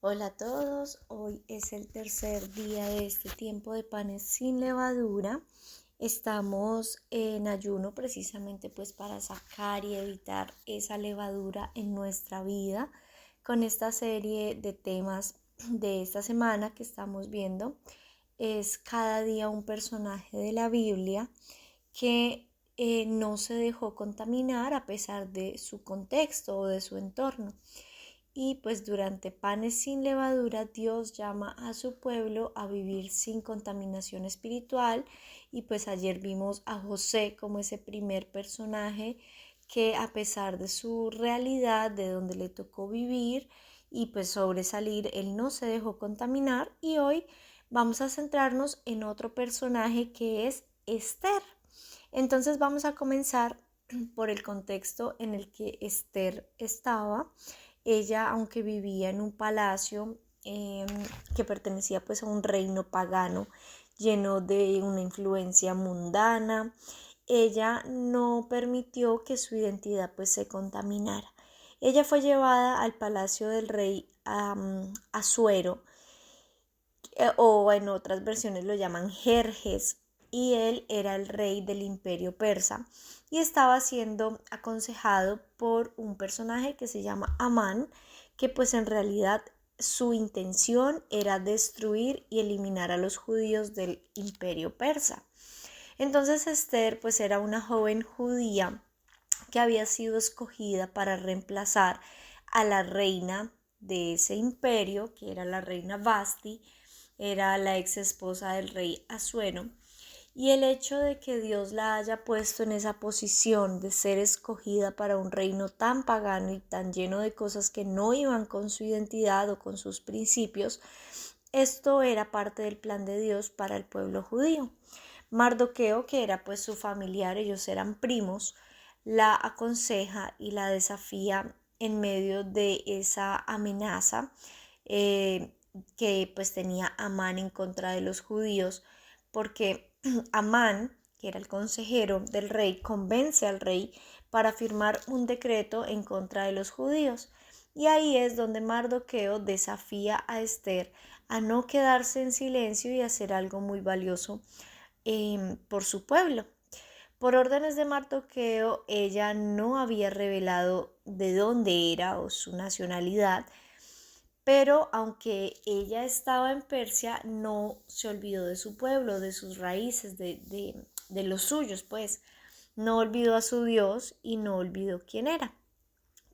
Hola a todos, hoy es el tercer día de este tiempo de panes sin levadura. Estamos en ayuno precisamente pues para sacar y evitar esa levadura en nuestra vida con esta serie de temas de esta semana que estamos viendo. Es cada día un personaje de la Biblia que no se dejó contaminar a pesar de su contexto o de su entorno. Y pues durante panes sin levadura Dios llama a su pueblo a vivir sin contaminación espiritual, y pues ayer vimos a José como ese primer personaje que, a pesar de su realidad, de donde le tocó vivir y pues sobresalir, él no se dejó contaminar. Y hoy vamos a centrarnos en otro personaje que es Esther. Entonces vamos a comenzar por el contexto en el que Esther estaba. Ella, aunque vivía en un palacio que pertenecía pues a un reino pagano lleno de una influencia mundana, ella no permitió que su identidad pues se contaminara. Ella fue llevada al palacio del rey Asuero, o en otras versiones lo llaman Jerjes, y él era el rey del imperio persa y estaba siendo aconsejado por un personaje que se llama Amán, que pues en realidad su intención era destruir y eliminar a los judíos del imperio persa. Entonces Esther pues era una joven judía que había sido escogida para reemplazar a la reina de ese imperio, que era la reina Vasti, era la ex esposa del rey Asuero. Y el hecho de que Dios la haya puesto en esa posición de ser escogida para un reino tan pagano y tan lleno de cosas que no iban con su identidad o con sus principios, esto era parte del plan de Dios para el pueblo judío. Mardoqueo, que era pues su familiar, ellos eran primos, la aconseja y la desafía en medio de esa amenaza que pues tenía Amán en contra de los judíos, porque Amán, que era el consejero del rey, convence al rey para firmar un decreto en contra de los judíos. Y ahí es donde Mardoqueo desafía a Esther a no quedarse en silencio y hacer algo muy valioso por su pueblo. Por órdenes de Mardoqueo, ella no había revelado de dónde era o su nacionalidad, pero aunque ella estaba en Persia, no se olvidó de su pueblo, de sus raíces, de los suyos, pues. No olvidó a su Dios y no olvidó quién era.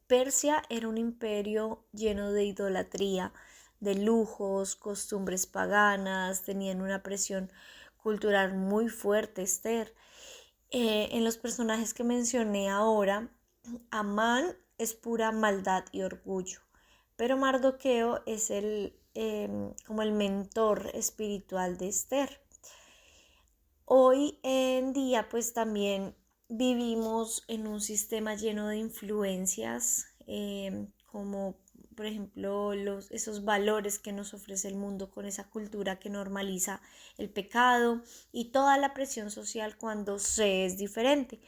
Persia era un imperio lleno de idolatría, de lujos, costumbres paganas, tenían una presión cultural muy fuerte, Esther. En los personajes que mencioné ahora, Amán es pura maldad y orgullo, pero Mardoqueo es como el mentor espiritual de Esther. Hoy en día pues también vivimos en un sistema lleno de influencias, como por ejemplo esos valores que nos ofrece el mundo con esa cultura que normaliza el pecado y toda la presión social cuando se es diferente.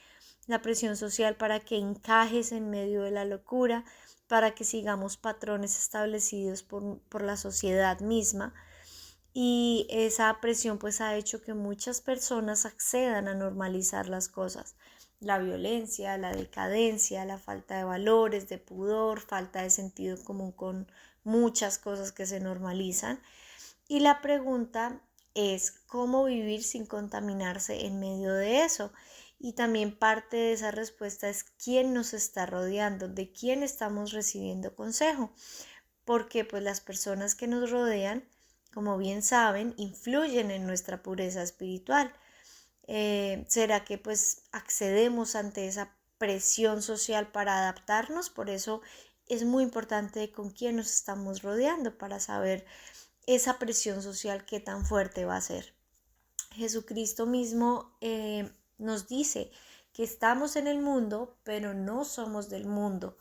La presión social para que encajes en medio de la locura, para que sigamos patrones establecidos por la sociedad misma, y esa presión pues ha hecho que muchas personas accedan a normalizar las cosas, la violencia, la decadencia, la falta de valores, de pudor, falta de sentido común con muchas cosas que se normalizan. Y la pregunta es cómo vivir sin contaminarse en medio de eso. Y también parte de esa respuesta es quién nos está rodeando, de quién estamos recibiendo consejo, porque pues las personas que nos rodean, como bien saben, influyen en nuestra pureza espiritual. ¿Será que pues accedemos ante esa presión social para adaptarnos? Por eso es muy importante con quién nos estamos rodeando para saber esa presión social qué tan fuerte va a ser. Jesucristo mismo nos dice que estamos en el mundo, pero no somos del mundo.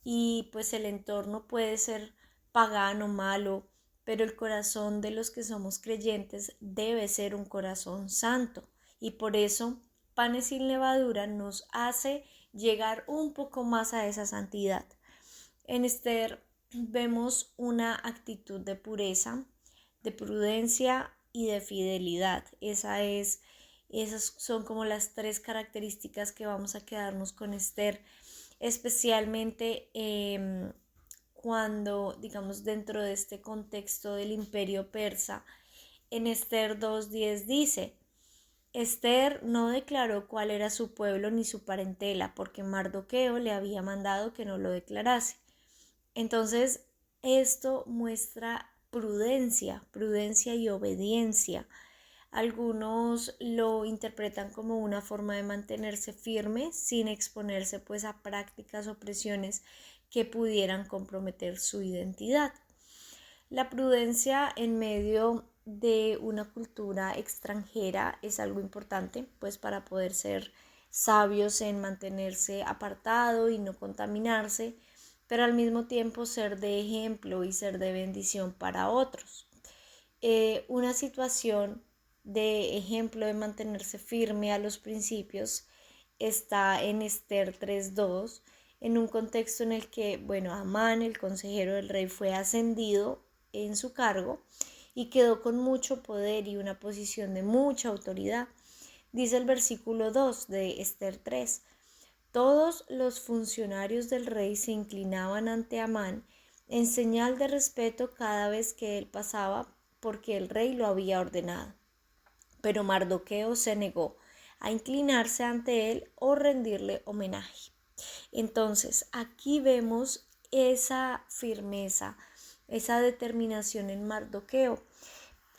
Y pues el entorno puede ser pagano, malo, pero el corazón de los que somos creyentes debe ser un corazón santo. Y por eso Panes sin Levadura nos hace llegar un poco más a esa santidad. En Esther vemos una actitud de pureza, de prudencia y de fidelidad. Esas son como las tres características que vamos a quedarnos con Esther, especialmente cuando, digamos, dentro de este contexto del imperio persa, en Esther 2:10 dice: Esther no declaró cuál era su pueblo ni su parentela, porque Mardoqueo le había mandado que no lo declarase. Entonces, esto muestra prudencia y obediencia. Algunos lo interpretan como una forma de mantenerse firme sin exponerse pues a prácticas o presiones que pudieran comprometer su identidad. La prudencia en medio de una cultura extranjera es algo importante, pues para poder ser sabios en mantenerse apartado y no contaminarse, pero al mismo tiempo ser de ejemplo y ser de bendición para otros. Una situación de ejemplo de mantenerse firme a los principios está en Esther 3:2, en un contexto en el que, bueno, Amán, el consejero del rey, fue ascendido en su cargo y quedó con mucho poder y una posición de mucha autoridad. Dice el versículo 2 de Esther 3: todos los funcionarios del rey se inclinaban ante Amán en señal de respeto cada vez que él pasaba, porque el rey lo había ordenado. Pero Mardoqueo se negó a inclinarse ante él o rendirle homenaje. Entonces, aquí vemos esa firmeza, esa determinación en Mardoqueo.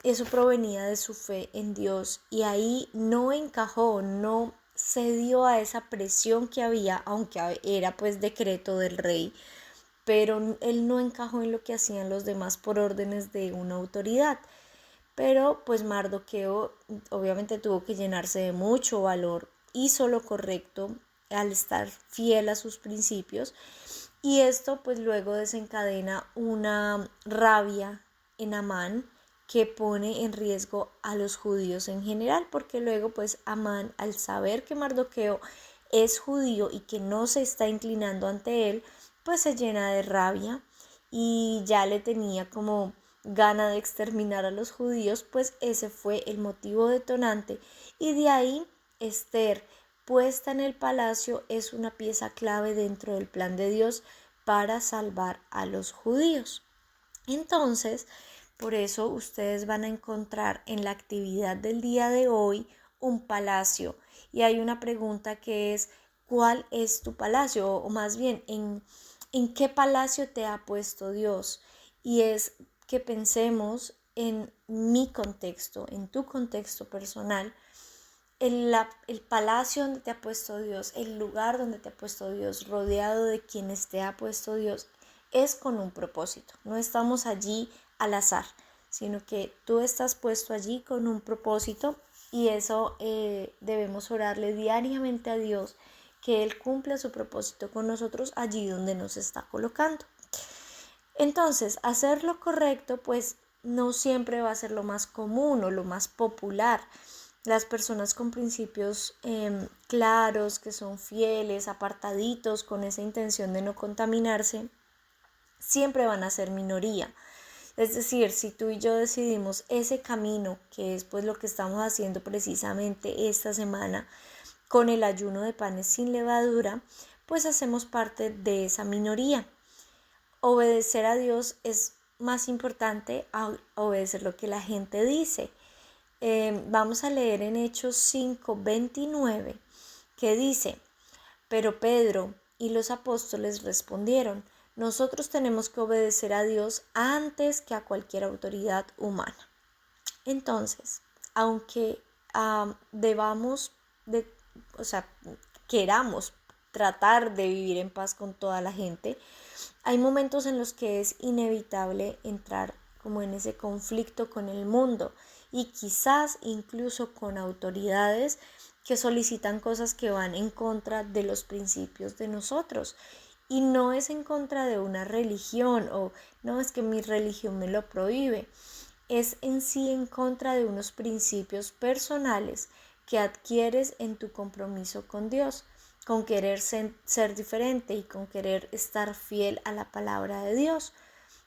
Eso provenía de su fe en Dios y ahí no encajó, no cedió a esa presión que había, aunque era pues decreto del rey, pero él no encajó en lo que hacían los demás por órdenes de una autoridad. Pero pues Mardoqueo obviamente tuvo que llenarse de mucho valor, hizo lo correcto al estar fiel a sus principios, y esto pues luego desencadena una rabia en Amán que pone en riesgo a los judíos en general, porque luego pues Amán, al saber que Mardoqueo es judío y que no se está inclinando ante él, pues se llena de rabia y ya le tenía como gana de exterminar a los judíos, pues ese fue el motivo detonante, y de ahí Esther, puesta en el palacio, es una pieza clave dentro del plan de Dios para salvar a los judíos. Entonces, por eso ustedes van a encontrar en la actividad del día de hoy un palacio, y hay una pregunta que es: ¿cuál es tu palacio? O más bien, ¿en qué palacio te ha puesto Dios? Y es que pensemos en mi contexto, en tu contexto personal, el palacio donde te ha puesto Dios, el lugar donde te ha puesto Dios, rodeado de quienes te ha puesto Dios, es con un propósito. No estamos allí al azar, sino que tú estás puesto allí con un propósito, y eso debemos orarle diariamente a Dios, que Él cumpla su propósito con nosotros allí donde nos está colocando. Entonces, hacer lo correcto pues no siempre va a ser lo más común o lo más popular. Las personas con principios claros, que son fieles, apartaditos, con esa intención de no contaminarse, siempre van a ser minoría. Es decir, si tú y yo decidimos ese camino, que es pues lo que estamos haciendo precisamente esta semana con el ayuno de panes sin levadura, pues hacemos parte de esa minoría. Obedecer a Dios es más importante a obedecer lo que la gente dice. Vamos a leer en Hechos 5:29, que dice: pero Pedro y los apóstoles respondieron: nosotros tenemos que obedecer a Dios antes que a cualquier autoridad humana. Entonces, aunque queramos tratar de vivir en paz con toda la gente, hay momentos en los que es inevitable entrar como en ese conflicto con el mundo, y quizás incluso con autoridades que solicitan cosas que van en contra de los principios de nosotros. Y no es en contra de una religión, o no es que mi religión me lo prohíbe, es en sí en contra de unos principios personales que adquieres en tu compromiso con Dios. con querer ser diferente y con querer estar fiel a la palabra de Dios.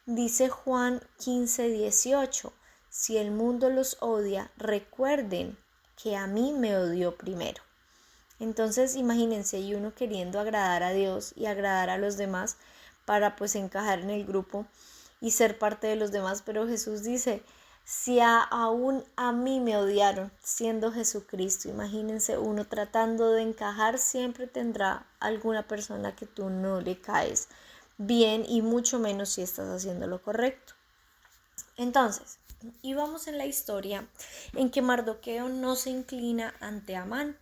Dice Juan 15:18, si el mundo los odia, recuerden que a mí me odió primero. Entonces imagínense, y uno queriendo agradar a Dios y agradar a los demás para pues encajar en el grupo y ser parte de los demás, pero Jesús dice, si aún a mí me odiaron siendo Jesucristo, imagínense, uno tratando de encajar siempre tendrá alguna persona que tú no le caes bien y mucho menos si estás haciendo lo correcto. Entonces, íbamos en la historia en que Mardoqueo no se inclina ante Amán.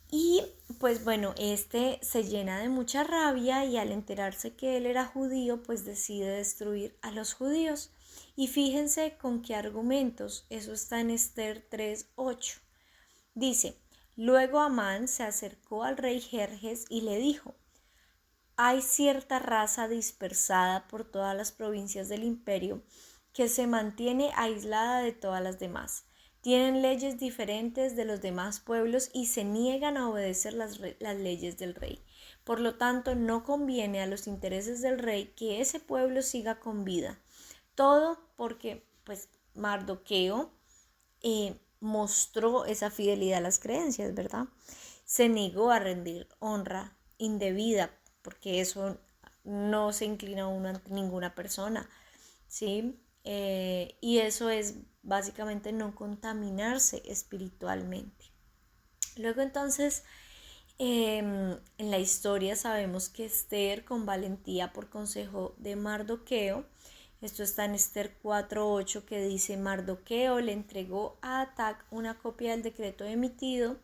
Y pues bueno, este se llena de mucha rabia y al enterarse que él era judío, pues decide destruir a los judíos. Y fíjense con qué argumentos, eso está en Esther 3:8. Dice, luego Amán se acercó al rey Jerjes y le dijo, hay cierta raza dispersada por todas las provincias del imperio que se mantiene aislada de todas las demás. Tienen leyes diferentes de los demás pueblos y se niegan a obedecer las leyes del rey. Por lo tanto, no conviene a los intereses del rey que ese pueblo siga con vida. Todo porque, pues, Mardoqueo mostró esa fidelidad a las creencias, ¿verdad? Se negó a rendir honra indebida, porque eso no se inclina uno ante ninguna persona, ¿sí? Y eso es básicamente no contaminarse espiritualmente. Luego entonces, en la historia sabemos que Esther, con valentía por consejo de Mardoqueo, esto está en Esther 4:8, que dice, Mardoqueo le entregó a Atac una copia del decreto emitido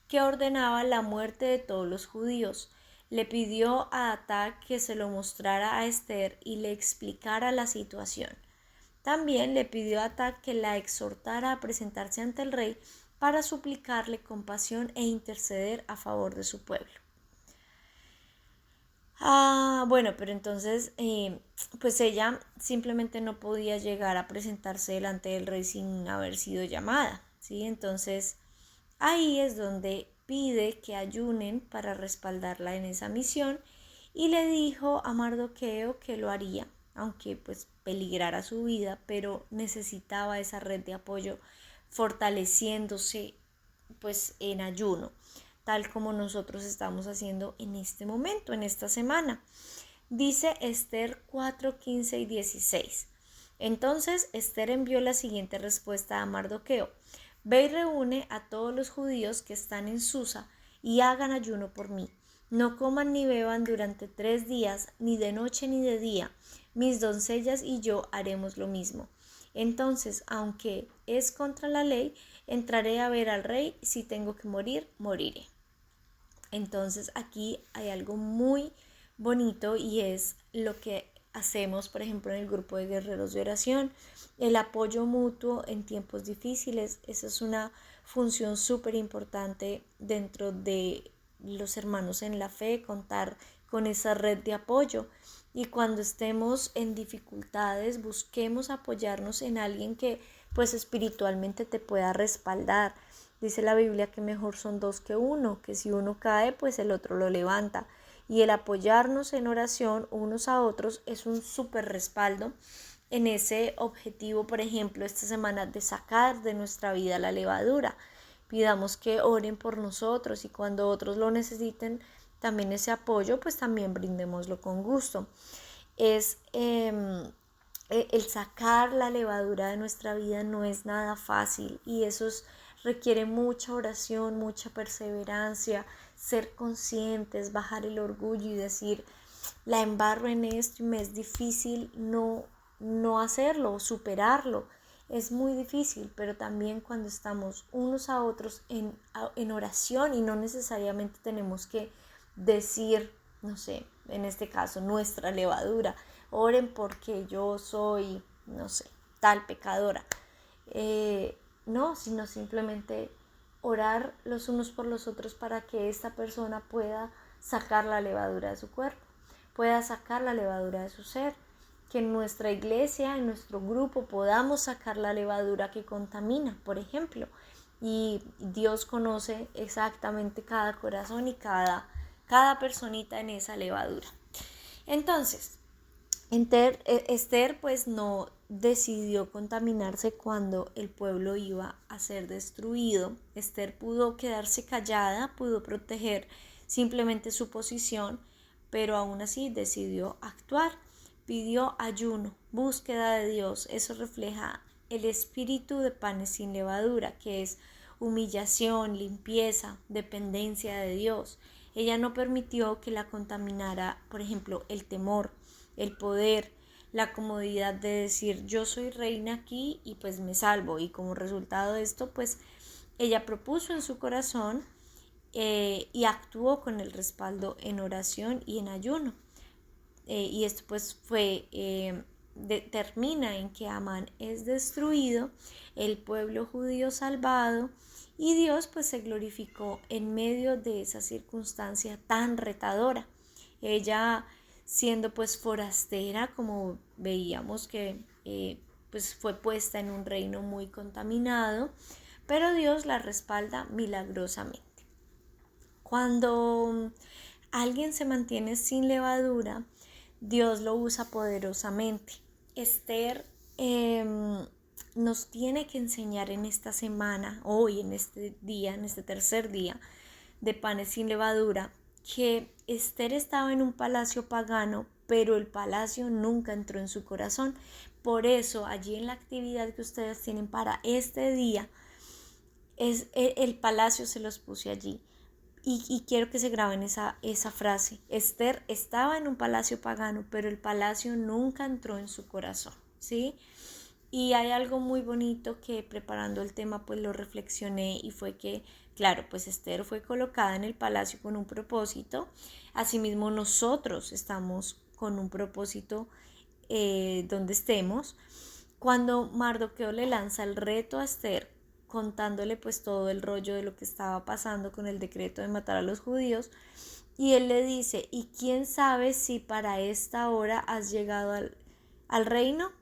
que ordenaba la muerte de todos los judíos. Le pidió a Atac que se lo mostrara a Esther y le explicara la situación. También le pidió a Atac que la exhortara a presentarse ante el rey para suplicarle compasión e interceder a favor de su pueblo. Bueno, pero entonces, pues ella simplemente no podía llegar a presentarse delante del rey sin haber sido llamada, ¿sí? Entonces, ahí es donde pide que ayunen para respaldarla en esa misión y le dijo a Mardoqueo que lo haría, aunque pues peligrara su vida, pero necesitaba esa red de apoyo fortaleciéndose pues en ayuno, tal como nosotros estamos haciendo en este momento, en esta semana. Dice Esther 4:15 y 16. Entonces Esther envió la siguiente respuesta a Mardoqueo. Ve y reúne a todos los judíos que están en Susa y hagan ayuno por mí. No coman ni beban durante 3 días, ni de noche ni de día. Mis doncellas y yo haremos lo mismo. Entonces, aunque es contra la ley, entraré a ver al rey. Si tengo que morir, moriré. Entonces aquí hay algo muy bonito y es lo que hacemos, por ejemplo, en el grupo de guerreros de oración, el apoyo mutuo en tiempos difíciles. Esa es una función súper importante dentro de los hermanos en la fe, contar con esa red de apoyo. Y cuando estemos en dificultades, busquemos apoyarnos en alguien que pues espiritualmente te pueda respaldar. Dice la Biblia que mejor son 2 que 1, que si uno cae, pues el otro lo levanta. Y el apoyarnos en oración unos a otros es un súper respaldo en ese objetivo, por ejemplo, esta semana de sacar de nuestra vida la levadura. Pidamos que oren por nosotros y cuando otros lo necesiten, también ese apoyo, pues también brindémoslo con gusto. Es el sacar la levadura de nuestra vida no es nada fácil y eso requiere mucha oración, mucha perseverancia, ser conscientes, bajar el orgullo y decir, la embarro en esto y me es difícil no hacerlo, superarlo. Es muy difícil, pero también cuando estamos unos a otros en oración y no necesariamente tenemos que decir, no sé, en este caso, nuestra levadura. Oren porque yo soy, no sé, tal pecadora. No, sino simplemente orar los unos por los otros para que esta persona pueda sacar la levadura de su cuerpo, pueda sacar la levadura de su ser, que en nuestra iglesia, en nuestro grupo podamos sacar la levadura que contamina, por ejemplo, y Dios conoce exactamente cada corazón y cada personita en esa levadura. Entonces, Esther pues no decidió contaminarse cuando el pueblo iba a ser destruido. Esther pudo quedarse callada, pudo proteger simplemente su posición, pero aún así decidió actuar. Pidió ayuno, búsqueda de Dios. Eso refleja el espíritu de panes sin levadura, que es humillación, limpieza, dependencia de Dios. Ella no permitió que la contaminara, por ejemplo, el temor, el poder, la comodidad de decir yo soy reina aquí y pues me salvo, y como resultado de esto pues ella propuso en su corazón y actuó con el respaldo en oración y en ayuno, y esto pues termina en que Amán es destruido, el pueblo judío salvado, y Dios pues se glorificó en medio de esa circunstancia tan retadora. Ella, siendo pues forastera, como veíamos que pues fue puesta en un reino muy contaminado, pero Dios la respalda milagrosamente. Cuando alguien se mantiene sin levadura, Dios lo usa poderosamente. Esther nos tiene que enseñar en esta semana, hoy, en este día, en este tercer día de panes sin levadura, que Esther estaba en un palacio pagano, pero el palacio nunca entró en su corazón. Por eso, allí en la actividad que ustedes tienen para este día, el palacio se los puse allí. Y quiero que se graben esa frase. Esther estaba en un palacio pagano, pero el palacio nunca entró en su corazón, ¿sí? Y hay algo muy bonito que preparando el tema pues lo reflexioné, y fue que, claro, pues Esther fue colocada en el palacio con un propósito. Asimismo nosotros estamos con un propósito donde estemos. Cuando Mardoqueo le lanza el reto a Esther, contándole pues todo el rollo de lo que estaba pasando con el decreto de matar a los judíos, y él le dice, ¿y quién sabe si para esta hora has llegado al reino?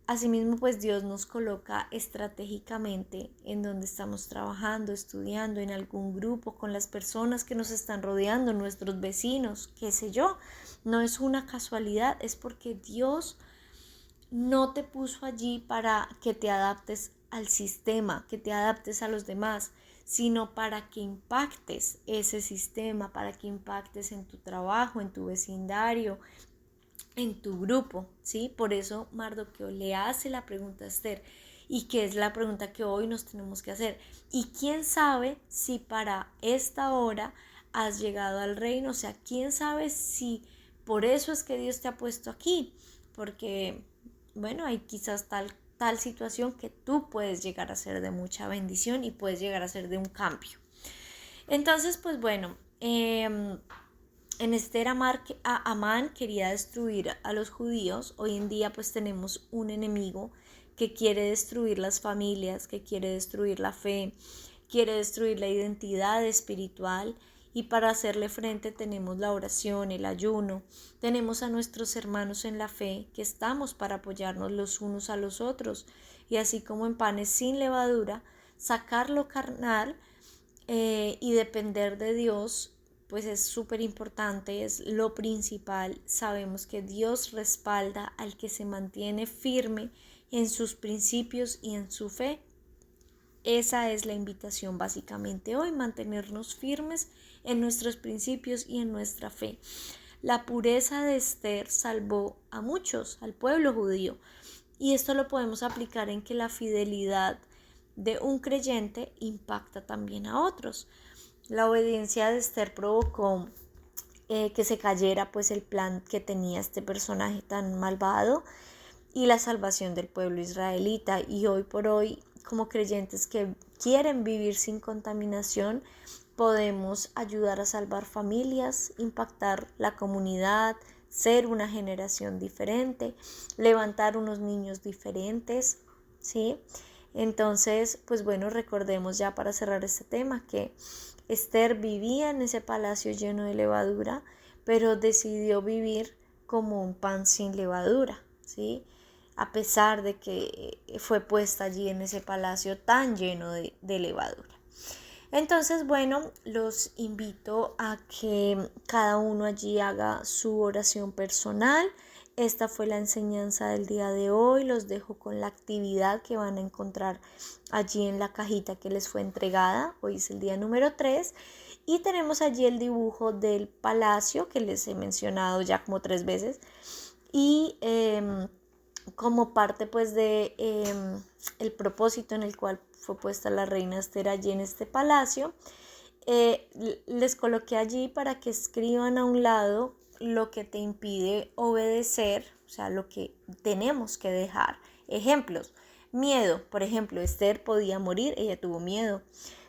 Asimismo, pues Dios nos coloca estratégicamente en donde estamos trabajando, estudiando, en algún grupo, con las personas que nos están rodeando, nuestros vecinos, qué sé yo. No es una casualidad, es porque Dios no te puso allí para que te adaptes al sistema, que te adaptes a los demás, sino para que impactes ese sistema, para que impactes en tu trabajo, en tu vecindario, en tu grupo, ¿sí? Por eso Mardoqueo le hace la pregunta a Esther, y que es la pregunta que hoy nos tenemos que hacer. ¿Y quién sabe si para esta hora has llegado al reino? O sea, ¿quién sabe si por eso es que Dios te ha puesto aquí? Porque, bueno, hay quizás tal situación que tú puedes llegar a ser de mucha bendición y puedes llegar a ser de un cambio. Entonces, pues bueno, en Esther Amán quería destruir a los judíos. Hoy en día pues tenemos un enemigo que quiere destruir las familias, que quiere destruir la fe, quiere destruir la identidad espiritual, y para hacerle frente tenemos la oración, el ayuno, tenemos a nuestros hermanos en la fe que estamos para apoyarnos los unos a los otros, y así como en panes sin levadura, sacar lo carnal y depender de Dios pues es súper importante, es lo principal. Sabemos que Dios respalda al que se mantiene firme en sus principios y en su fe. Esa es la invitación básicamente hoy, mantenernos firmes en nuestros principios y en nuestra fe. La pureza de Esther salvó a muchos, al pueblo judío, y esto lo podemos aplicar en que la fidelidad de un creyente impacta también a otros. La obediencia de Esther provocó que se cayera pues el plan que tenía este personaje tan malvado, y la salvación del pueblo israelita. Y hoy por hoy, como creyentes que quieren vivir sin contaminación, podemos ayudar a salvar familias, impactar la comunidad, ser una generación diferente, levantar unos niños diferentes, ¿sí? Entonces, pues bueno, recordemos ya para cerrar este tema que Esther vivía en ese palacio lleno de levadura, pero decidió vivir como un pan sin levadura, ¿sí? a pesar de que fue puesta allí en ese palacio tan lleno de levadura. Entonces, bueno, los invito a que cada uno allí haga su oración personal. Esta fue la enseñanza del día de hoy. Los dejo con la actividad que van a encontrar allí en la cajita que les fue entregada. Hoy es el día número 3. Y tenemos allí el dibujo del palacio que les he mencionado ya como 3 veces. Y como parte pues de el propósito en el cual fue puesta la reina Esther allí en este palacio, les coloqué allí para que escriban a un lado lo que te impide obedecer, o sea, lo que tenemos que dejar. Ejemplos: miedo, por ejemplo, Esther podía morir, ella tuvo miedo.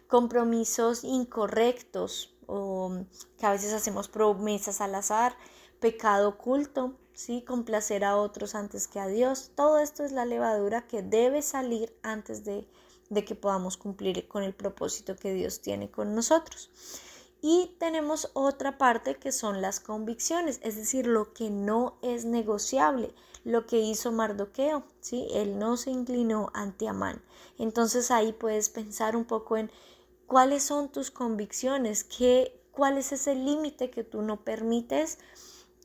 Compromisos incorrectos, o que a veces hacemos promesas al azar. Pecado oculto, ¿sí? Complacer a otros antes que a Dios. Todo esto es la levadura que debe salir antes de que podamos cumplir con el propósito que Dios tiene con nosotros. Y tenemos otra parte que son las convicciones, es decir, lo que no es negociable, lo que hizo Mardoqueo, ¿sí? Él no se inclinó ante Amán. Entonces ahí puedes pensar un poco en cuáles son tus convicciones, cuál es ese límite que tú no permites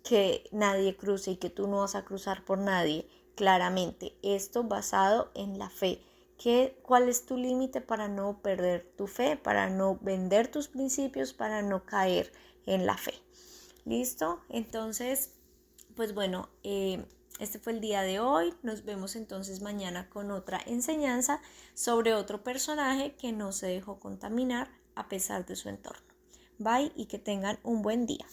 que nadie cruce y que tú no vas a cruzar por nadie. Claramente, esto basado en la fe. ¿Cuál es tu límite para no perder tu fe, para no vender tus principios, para no caer en la fe? ¿Listo? Entonces, pues bueno, este fue el día de hoy. Nos vemos entonces mañana con otra enseñanza sobre otro personaje que no se dejó contaminar a pesar de su entorno. Bye y que tengan un buen día.